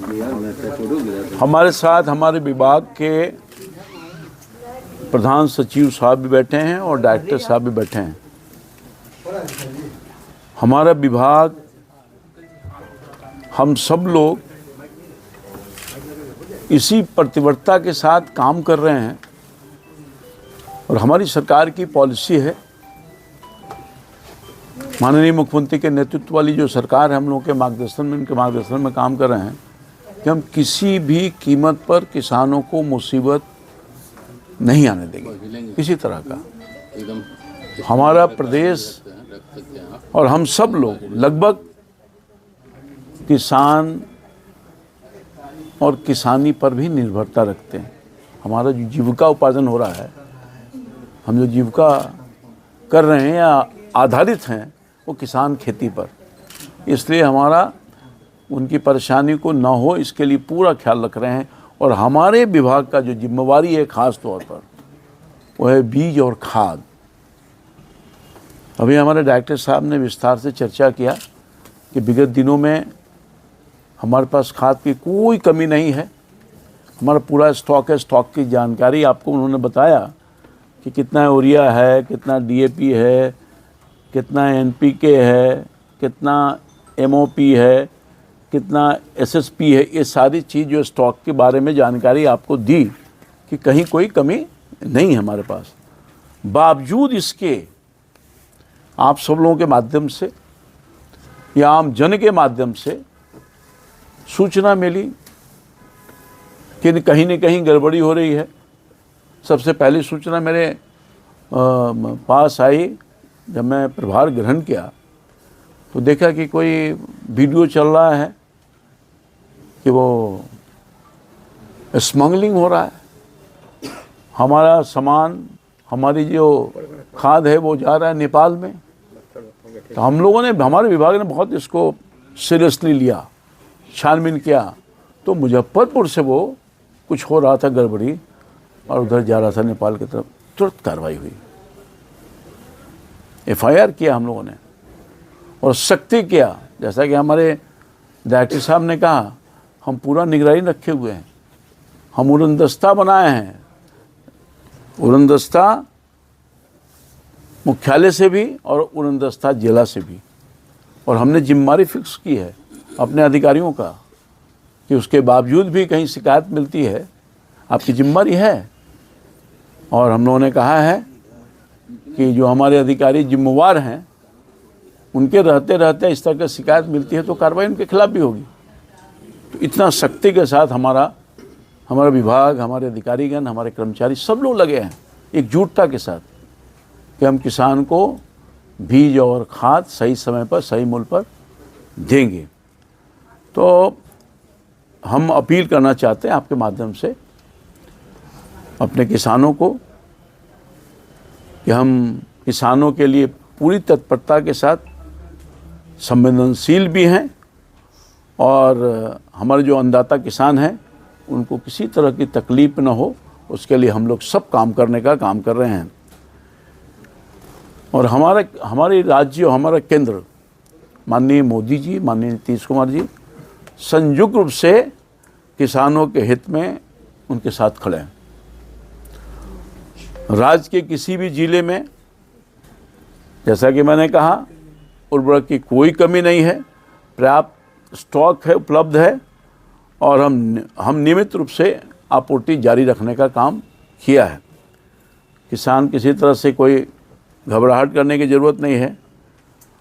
हमारे साथ हमारे विभाग के प्रधान सचिव साहब भी बैठे हैं और डायरेक्टर साहब भी बैठे हैं। हमारा विभाग, हम सब लोग इसी प्रतिबद्धता के साथ काम कर रहे हैं और हमारी सरकार की पॉलिसी है, माननीय मुख्यमंत्री के नेतृत्व वाली जो सरकार है, हम लोगों के मार्गदर्शन में, उनके मार्गदर्शन में काम कर रहे हैं कि हम किसी भी कीमत पर किसानों को मुसीबत नहीं आने देंगे किसी तरह का। हमारा प्रदेश और हम सब लोग लगभग किसान और किसानी पर भी निर्भरता रखते हैं। हमारा जो जीविका उपार्जन हो रहा है, हम जो जीविका कर रहे हैं या आधारित हैं, वो किसान खेती पर। इसलिए हमारा उनकी परेशानी को ना हो इसके लिए पूरा ख्याल रख रहे हैं। और हमारे विभाग का जो जिम्मेवारी है ख़ास तौर पर, वो है बीज और खाद। अभी हमारे डायरेक्टर साहब ने विस्तार से चर्चा किया कि विगत दिनों में हमारे पास खाद की कोई कमी नहीं है। हमारा पूरा स्टॉक है, स्टॉक की जानकारी आपको उन्होंने बताया कि कितना यूरिया है, कितना DAP है, कितना NPK है, कितना MOP है, कितना SSP है। ये सारी चीज़ जो स्टॉक के बारे में जानकारी आपको दी कि कहीं कोई कमी नहीं है हमारे पास। बावजूद इसके आप सब लोगों के माध्यम से या आम जन के माध्यम से सूचना मिली कि कहीं न कहीं गड़बड़ी हो रही है। सबसे पहली सूचना मेरे पास आई जब मैं प्रभार ग्रहण किया, तो देखा कि कोई वीडियो चल रहा है कि वो स्मगलिंग हो रहा है। हमारा सामान, हमारी जो खाद है वो जा रहा है नेपाल में। तो हम लोगों ने, हमारे विभाग ने बहुत इसको सीरियसली लिया, छानबीन किया। तो मुजफ्फरपुर से वो कुछ हो रहा था गड़बड़ी और उधर जा रहा था नेपाल की तरफ। तुरंत कार्रवाई हुई, FIR किया हम लोगों ने और सख्ती किया। जैसा कि हमारे डायरेक्टर साहब ने कहा, हम पूरा निगरानी रखे हुए हैं। हम उड़नदस्ता बनाए हैं, उड़नदस्ता मुख्यालय से भी और उड़नदस्ता जिला से भी। और हमने जिम्मेदारी फिक्स की है अपने अधिकारियों का कि उसके बावजूद भी कहीं शिकायत मिलती है, आपकी जिम्मेदारी है। और हम लोगों ने कहा है कि जो हमारे अधिकारी जिम्मेवार हैं, उनके रहते रहते इस तरह की शिकायत मिलती है तो कार्रवाई उनके खिलाफ भी होगी। तो इतना सख्ती के साथ हमारा विभाग, हमारे अधिकारीगण, हमारे कर्मचारी सब लोग लगे हैं एकजुटता के साथ कि हम किसान को बीज और खाद सही समय पर, सही मूल्य पर देंगे। तो हम अपील करना चाहते हैं आपके माध्यम से अपने किसानों को कि हम किसानों के लिए पूरी तत्परता के साथ संवेदनशील भी हैं और हमारे जो अन्नदाता किसान हैं उनको किसी तरह की तकलीफ न हो, उसके लिए हम लोग सब काम करने का काम कर रहे हैं। और हमारे राज्य, हमारा केंद्र, माननीय मोदी जी, माननीय नीतीश कुमार जी संयुक्त रूप से किसानों के हित में उनके साथ खड़े हैं। राज्य के किसी भी जिले में, जैसा कि मैंने कहा, उर्वरक की कोई कमी नहीं है, पर्याप्त स्टॉक है, उपलब्ध है। और हम नियमित रूप से आपूर्ति जारी रखने का काम किया है। किसान किसी तरह से कोई घबराहट करने की ज़रूरत नहीं है।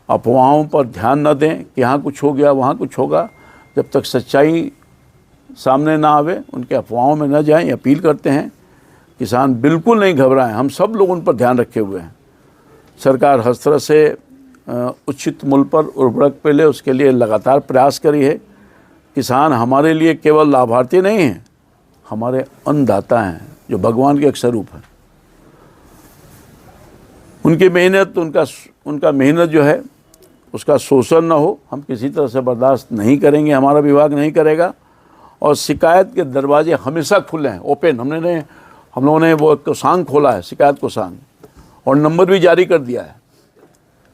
अफवाहों पर ध्यान न दें कि यहाँ कुछ हो गया, वहाँ कुछ होगा। जब तक सच्चाई सामने ना आवे, उनके अफवाहों में न जाएं। अपील करते हैं किसान बिल्कुल नहीं घबराएं। हम सब लोग उन पर ध्यान रखे हुए हैं। सरकार हर तरह से उचित मूल्य पर उर्वरक पे ले, उसके लिए लगातार प्रयास करी है। किसान हमारे लिए केवल लाभार्थी नहीं हैं, हमारे अन्नदाता हैं जो भगवान के अक्षर रूप हैं। उनकी मेहनत, उनका मेहनत जो है उसका शोषण न हो, हम किसी तरह से बर्दाश्त नहीं करेंगे, हमारा विभाग नहीं करेगा। और शिकायत के दरवाजे हमेशा खुले हैं, ओपन। हम लोगों ने वो कोषांग खोला है, शिकायत कोषांग, और नंबर भी जारी कर दिया है।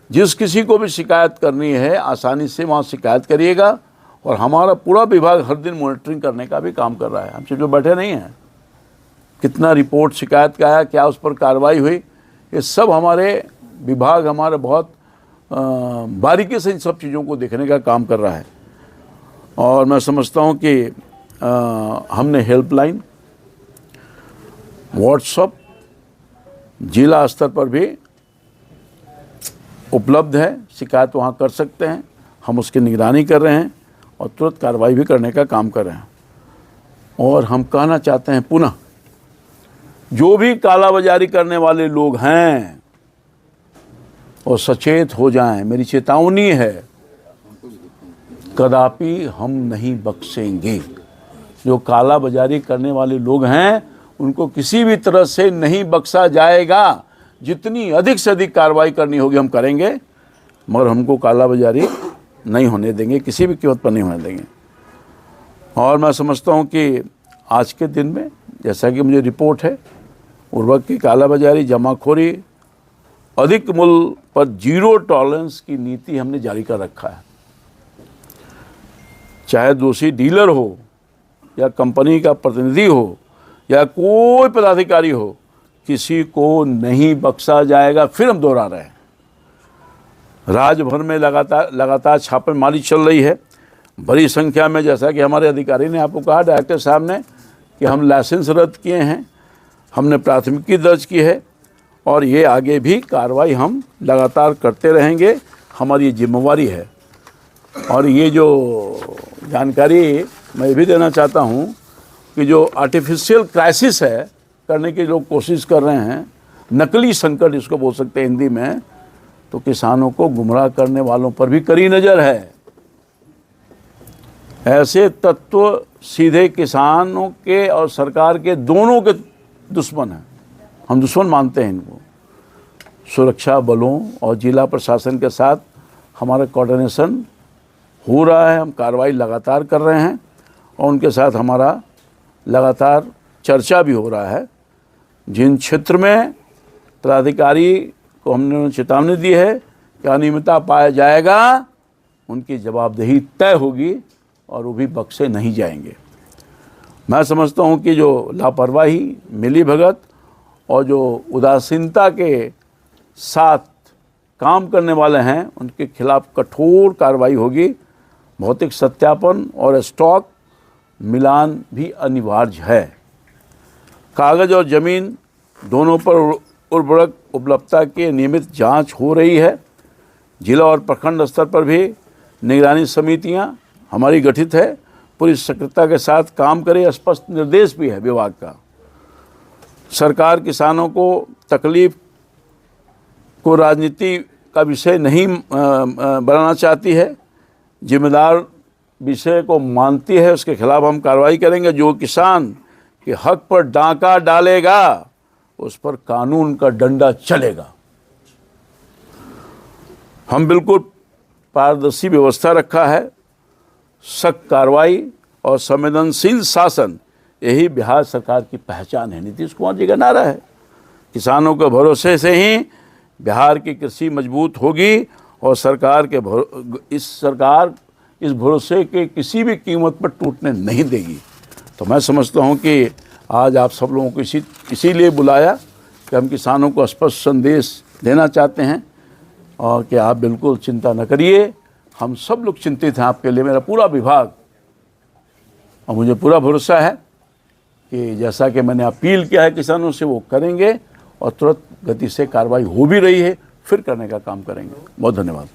जिस किसी को भी शिकायत करनी है आसानी से वहाँ शिकायत करिएगा और हमारा पूरा विभाग हर दिन मॉनिटरिंग करने का भी काम कर रहा है। हम सिर्फ जो बैठे नहीं हैं, कितना रिपोर्ट शिकायत का आया, क्या उस पर कार्रवाई हुई, ये सब हमारे विभाग हमारे बहुत बारीकी से इन सब चीज़ों को देखने का काम कर रहा है। और मैं समझता हूँ कि हमने हेल्पलाइन, व्हाट्सएप जिला स्तर पर भी उपलब्ध है, शिकायत वहाँ कर सकते हैं। हम उसकी निगरानी कर रहे हैं और तुरंत कार्रवाई भी करने का काम कर रहे हैं। और हम कहना चाहते हैं पुनः, जो भी कालाबाजारी करने वाले लोग हैं वो सचेत हो जाएं। मेरी चेतावनी है, कदापि हम नहीं बख्शेंगे। जो कालाबाजारी करने वाले लोग हैं उनको किसी भी तरह से नहीं बख्शा जाएगा। जितनी अधिक से अधिक कार्रवाई करनी होगी हम करेंगे, मगर हमको कालाबाजारी नहीं होने देंगे, किसी भी कीमत पर नहीं होने देंगे। और मैं समझता हूँ कि आज के दिन में, जैसा कि मुझे रिपोर्ट है, उर्वरक की कालाबाजारी, जमाखोरी, अधिक मूल्य पर जीरो टॉलरेंस की नीति हमने जारी कर रखा है। चाहे दोषी डीलर हो या कंपनी का प्रतिनिधि हो या कोई पदाधिकारी हो, किसी को नहीं बख्शा जाएगा। फिर हम दोहरा रहे हैं, राज्य भर में लगातार छापेमारी चल रही है। बड़ी संख्या में, जैसा कि हमारे अधिकारी ने आपको कहा, डायरेक्टर साहब ने, कि हम लाइसेंस रद्द किए हैं, हमने प्राथमिकी दर्ज की है और ये आगे भी कार्रवाई हम लगातार करते रहेंगे। हमारी ये जिम्मेवारी है। और ये जो जानकारी मैं भी देना चाहता हूँ कि जो आर्टिफिशियल क्राइसिस है करने की लोग कोशिश कर रहे हैं, नकली संकट इसको बोल सकते हैं हिंदी में, तो किसानों को गुमराह करने वालों पर भी कड़ी नज़र है। ऐसे तत्व सीधे किसानों के और सरकार के दोनों के दुश्मन हैं। हम दुश्मन मानते हैं इनको। सुरक्षा बलों और जिला प्रशासन के साथ हमारा कोऑर्डिनेशन हो रहा है, हम कार्रवाई लगातार कर रहे हैं और उनके साथ हमारा लगातार चर्चा भी हो रहा है। जिन क्षेत्र में पदाधिकारी को हमने चेतावनी दी है कि अनियमितता पाया जाएगा, उनकी जवाबदेही तय होगी और वो भी बख्शे नहीं जाएंगे। मैं समझता हूँ कि जो लापरवाही, मिलीभगत और जो उदासीनता के साथ काम करने वाले हैं, उनके खिलाफ कठोर कार्रवाई होगी। भौतिक सत्यापन और स्टॉक मिलान भी अनिवार्य है। कागज़ और ज़मीन दोनों पर उर्वरक उपलब्धता की नियमित जांच हो रही है। जिला और प्रखंड स्तर पर भी निगरानी समितियां हमारी गठित है, पूरी सक्रियता के साथ काम करे, स्पष्ट निर्देश भी है विभाग का। सरकार किसानों को तकलीफ को राजनीति का विषय नहीं बनाना चाहती है, जिम्मेदार विषय को मानती है। उसके खिलाफ हम कार्रवाई करेंगे। जो किसान के हक पर डांका डालेगा उस पर कानून का डंडा चलेगा। हम बिल्कुल पारदर्शी व्यवस्था रखा है। सख्त कार्रवाई और संवेदनशील शासन, यही बिहार सरकार की पहचान है। नीतीश कुमार जी का नारा है, किसानों के भरोसे से ही बिहार की कृषि मजबूत होगी और सरकार इस भरोसे के किसी भी कीमत पर टूटने नहीं देगी। तो मैं समझता हूं कि आज आप सब लोगों को इसीलिए बुलाया कि हम किसानों को स्पष्ट संदेश देना चाहते हैं और कि आप बिल्कुल चिंता न करिए, हम सब लोग चिंतित हैं आपके लिए, मेरा पूरा विभाग। और मुझे पूरा भरोसा है कि जैसा कि मैंने अपील किया है किसानों से, वो करेंगे और तुरंत गति से कार्रवाई हो भी रही है, फिर करने का काम करेंगे। बहुत धन्यवाद।